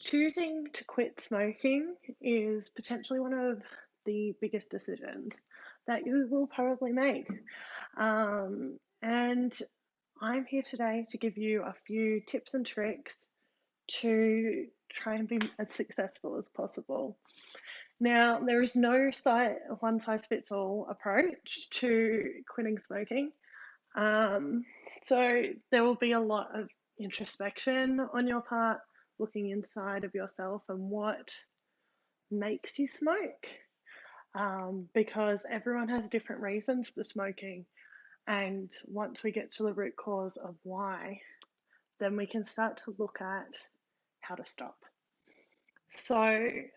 Choosing to quit smoking is potentially one of the biggest decisions that you will probably make. And I'm here today to give you a few tips and tricks to try and be as successful as possible. Now, there is no one size fits all approach to quitting smoking. Um, so there will be a lot of introspection on your part, looking inside of yourself and what makes you smoke. Because everyone has different reasons for smoking. And once we get to the root cause of why, then we can start to look at how to stop. So, a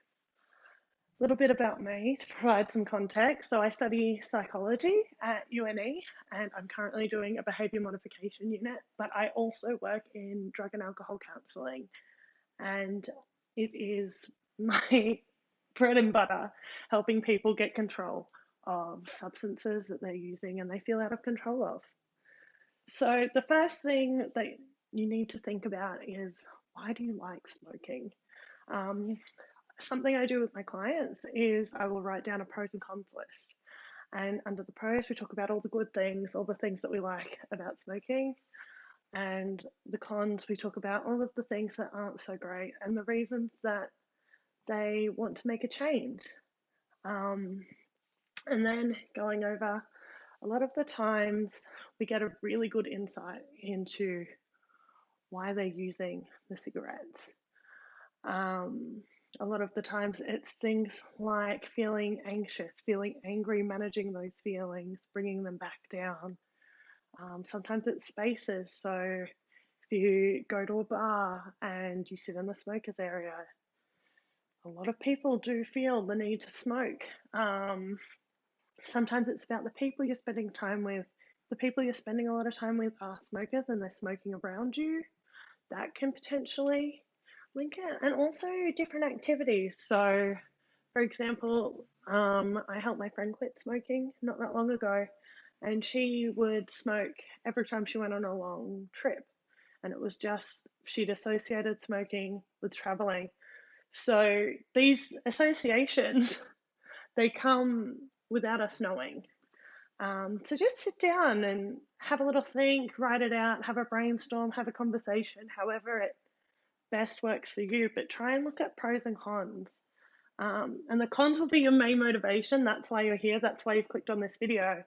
little bit about me to provide some context. So, I study psychology at UNE and I'm currently doing a behaviour modification unit, but I also work in drug and alcohol counselling, and it is my bread and butter helping people get control of substances that they're using and they feel out of control of. So, the first thing that you need to think about is, why do you like smoking? Um, Something I do with my clients is I will write down a pros and cons list. And under the pros, we talk about all the good things, all the things that we like about smoking. And the cons, we talk about all of the things that aren't so great and the reasons that they want to make a change. Um, and then going over, a lot of the times we get a really good insight into why they're using the cigarettes. A lot of the times it's things like feeling anxious, feeling angry, managing those feelings, bringing them back down. Sometimes it's spaces. So if you go to a bar and you sit in the smokers area, a lot of people do feel the need to smoke. Sometimes it's about the people you're spending time with. The people you're spending a lot of time with are smokers and they're smoking around you. That can potentially link it, and also different activities. So, for example, I helped my friend quit smoking not that long ago, and she would smoke every time she went on a long trip. And it was just she'd associated smoking with traveling. So these associations, they come without us knowing. So just sit down and have a little think, write it out, have a brainstorm, have a conversation, however it best works for you, but try and look at pros and cons. And the cons will be your main motivation. That's why you're here. That's why you've clicked on this video.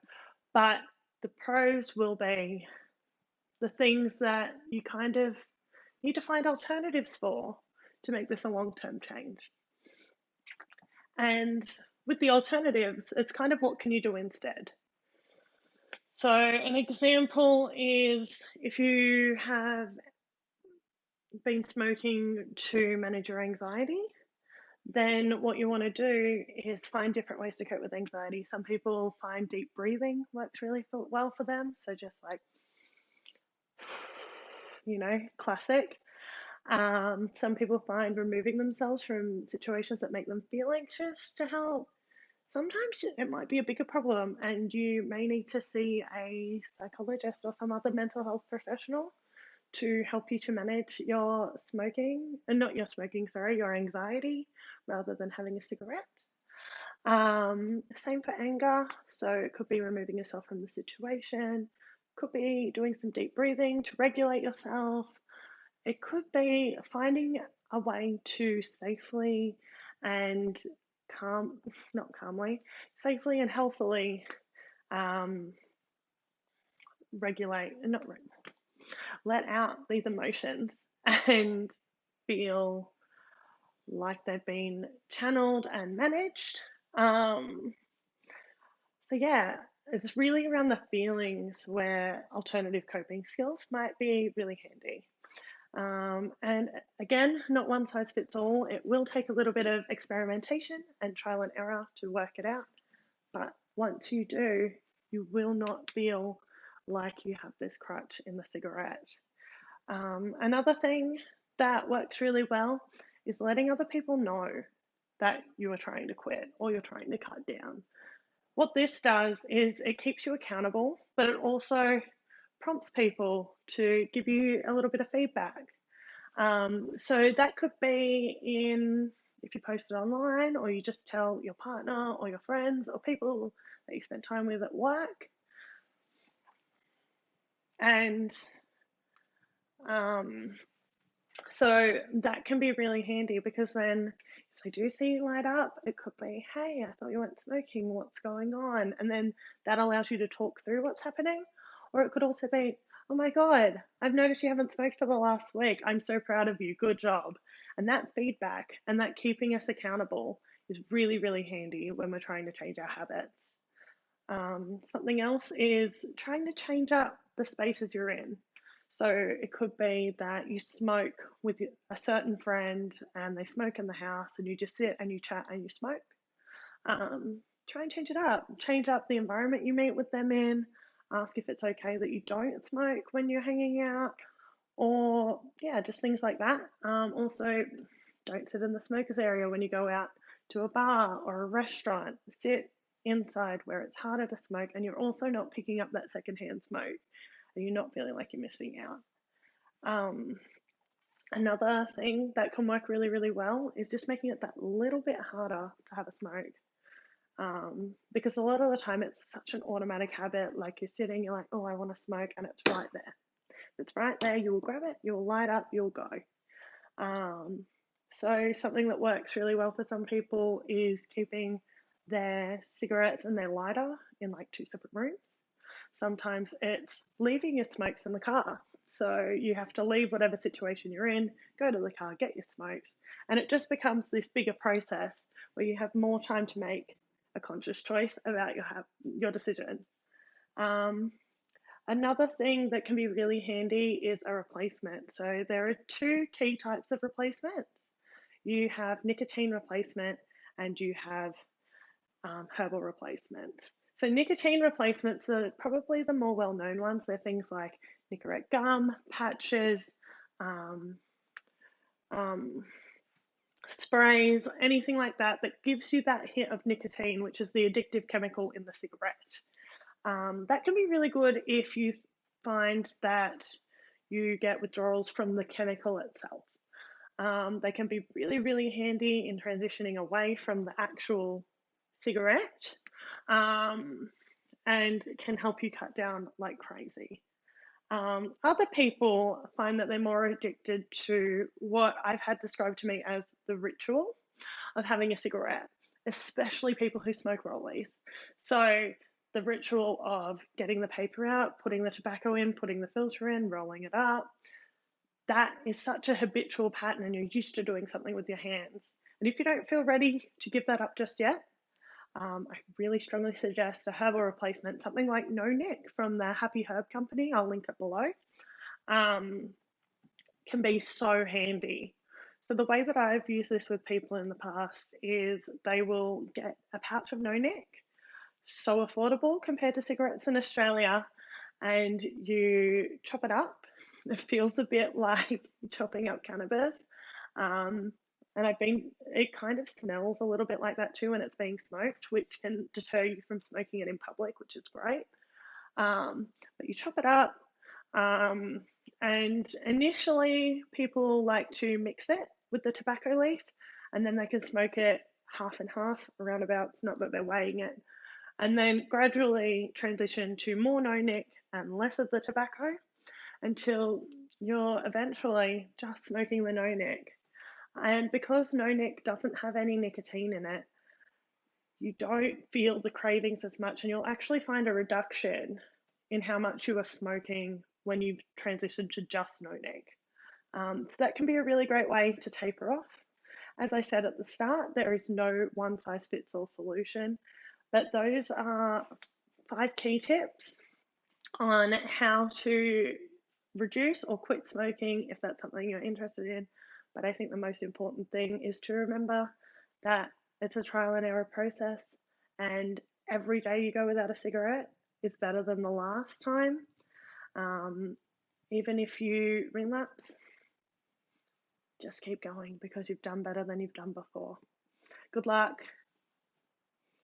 But the pros will be the things that you kind of need to find alternatives for to make this a long-term change. And with the alternatives, it's kind of what can you do instead? So an example is if you have been smoking to manage your anxiety, then what you want to do is find different ways to cope with anxiety. Some people find deep breathing works really well for them. So just like, classic. Some people find removing themselves from situations that make them feel anxious to help. Sometimes it might be a bigger problem and you may need to see a psychologist or some other mental health professional to help you to manage your smoking, and not your smoking, sorry, your anxiety, rather than having a cigarette. Same for anger. So it could be removing yourself from the situation, could be doing some deep breathing to regulate yourself. It could be finding a way to safely and not calmly, safely and healthily regulate, not regulate, let out these emotions and feel like they've been channeled and managed. So, yeah, it's really around the feelings where alternative coping skills might be really handy. And again, not one size fits all. It will take a little bit of experimentation and trial and error to work it out. But once you do, you will not feel like you have this crutch in the cigarette. Another thing that works really well is letting other people know that you are trying to quit or you're trying to cut down. What this does is it keeps you accountable, but it also prompts people to give you a little bit of feedback. So that could be in if you post it online, or you just tell your partner or your friends or people that you spend time with at work. And so that can be really handy, because then if they do see you light up, it could be, hey, I thought you weren't smoking, what's going on? And then that allows you to talk through what's happening. Or it could also be, oh my God, I've noticed you haven't smoked for the last week. I'm so proud of you. Good job. And that feedback and that keeping us accountable is really, really handy when we're trying to change our habits. Something else is trying to change up the spaces you're in. So it could be that you smoke with a certain friend and they smoke in the house, and you just sit and you chat and you smoke. Try and change it up. Change up the environment you meet with them in. Ask if it's okay that you don't smoke when you're hanging out, or yeah, just things like that. Also, don't sit in the smokers area when you go out to a bar or a restaurant. Sit inside where it's harder to smoke, and you're also not picking up that secondhand smoke, and you're not feeling like you're missing out. Another thing that can work really, really well is just making it that little bit harder to have a smoke. Because a lot of the time it's such an automatic habit, like you're sitting, you're like, oh, I want to smoke, and it's right there. If it's right there, you will grab it, you will light up, you'll go. So something that works really well for some people is keeping their cigarettes and their lighter in like 2 separate rooms. Sometimes it's leaving your smokes in the car. So you have to leave whatever situation you're in, go to the car, get your smokes, and it just becomes this bigger process where you have more time to make a conscious choice about your decision. Another thing that can be really handy is a replacement. So there are 2 key types of replacements. You have nicotine replacement and you have herbal replacements. So nicotine replacements are probably the more well-known ones. They're things like Nicorette gum, patches, sprays, anything like that that gives you that hit of nicotine, which is the addictive chemical in the cigarette. That can be really good if you find that you get withdrawals from the chemical itself. They can be really, really handy in transitioning away from the actual cigarette, and can help you cut down like crazy. Other people find that they're more addicted to what I've had described to me as the ritual of having a cigarette, especially people who smoke rollies. So the ritual of getting the paper out, putting the tobacco in, putting the filter in, rolling it up, that is such a habitual pattern, and you're used to doing something with your hands. And if you don't feel ready to give that up just yet, I really strongly suggest a herbal replacement, something like No Nic from the Happy Herb Company. I'll link it below. Can be so handy. So the way that I've used this with people in the past is they will get a pouch of No Nic, so affordable compared to cigarettes in Australia, and you chop it up. It feels a bit like chopping up cannabis. And it kind of smells a little bit like that too when it's being smoked, which can deter you from smoking it in public, which is great. But you chop it up, and initially people like to mix it with the tobacco leaf, and then they can smoke it half and half, roundabouts, not that they're weighing it, and then gradually transition to more no nic and less of the tobacco until you're eventually just smoking the no nic. And because no nic doesn't have any nicotine in it, you don't feel the cravings as much, and you'll actually find a reduction in how much you are smoking when you've transitioned to just no nic. So that can be a really great way to taper off. As I said at the start, there is no one size fits all solution, but those are 5 key tips on how to reduce or quit smoking if that's something you're interested in. But I think the most important thing is to remember that it's a trial and error process, and every day you go without a cigarette is better than the last time. Even if you relapse, just keep going, because you've done better than you've done before. Good luck.